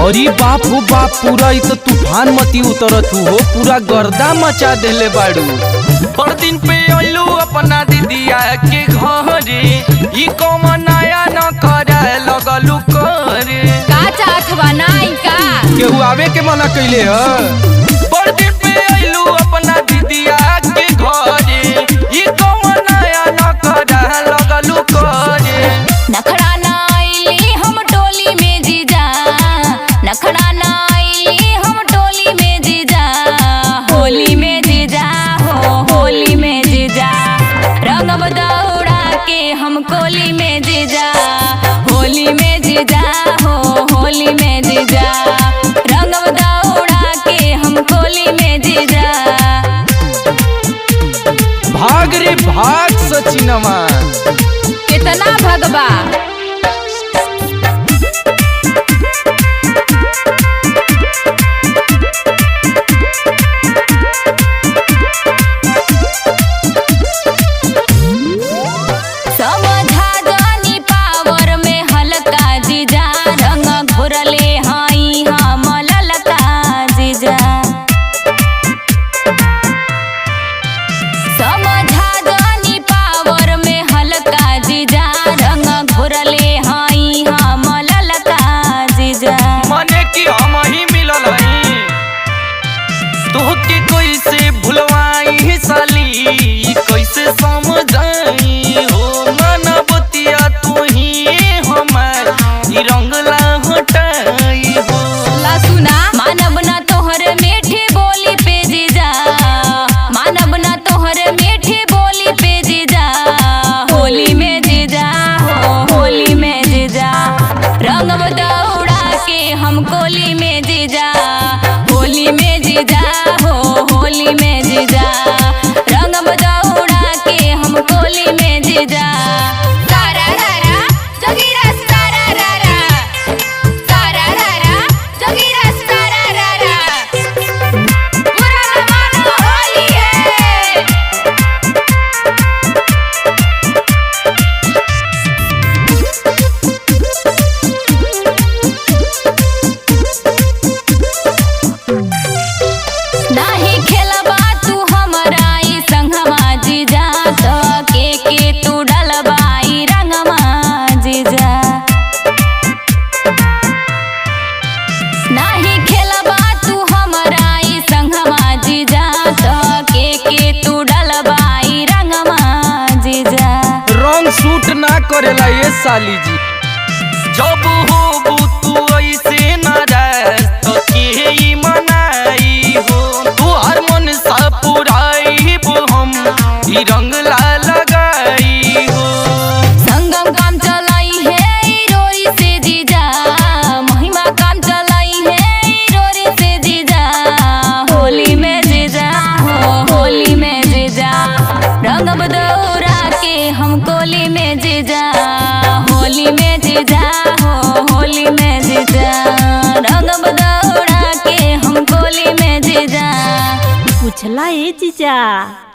अरे बाप हो बाप, पूरा इ तो तूफान मती उतरत हो, पूरा गर्दा मचा देले बाड़ू। पर दिन पे आइलू अपना दीदिया के घरे, ई कौन नया न करे लगलू करे। का चाहत बा नाई का केहू आवे के मना कइले ह। पर दिन पे आइलू अपना दीदिया के घरे, ई कौन नया न करे लगलू करे। नखड़ा नाइली हम टोली में जीजा, नखड़ा नाइली हम टोली में जीजा, होली में जीजा हो होली में जीजा, रंग दौड़ा के हम कोली में जीजा, होली में जीजा हो होली में जीजा, रंग दौड़ा के हम कोली में जीजा। भाग रे भाग सचिनवा, कितना भगवा समझा जानी पावर में हल्का जीजा, रंग घुरले हाई हम ललका जीजा। समझा जानी पावर में हल्का जीजा, रंग घुरले हाई हम ललका जीजा। मने कि हम ही मिलल हई, तोहके कैसे भुलवाई साली, कैसे समझाई हो मनबतिया तू ही हमार, ई रंग ला हटाई हो। ला सुना मानब ना तोहर मीठी बोली पे जीजा, मानब ना तोहर मीठी बोली पे जीजा, होली में जीजा हो होली में जीजा, रंग दौड़ा के हम कोली में जीजा, होली में जीजा हो होली में जीजा, रंग दौड़ा के हम कोली में जीजा। सारा रारा जोगिरा सारा रारा, सारा रारा जोगिरा सारा रारा, बुरा न मानो होली है। नाही खेलबा तू हमरा ई संगमा जीजा, तो के तू डलबाई रंगमा जीजा। नाही खेलबा तू हमरा ई संगमा जीजा, तो के तू डलबाई रंगमा जीजा। रंग सूट ना करेला ये साली जी, जब हो तू ऐसे नाराज तो के ही मनाई हो, तू हर मन सा पुराई हम, ई रंग ला लगाई हो। संगम काम चलाई है ई रोरी से जीजा, महिमा काम चलाई है ई रोरी से जीजा, होली में जीजा हो होली में जीजा, रंग दौड़ा के हम कोली में जीजा, होली में जीजा हो होली में जीजा, रंग दौड़ा के हम कोली में जीजा। पूछला ए जीजा।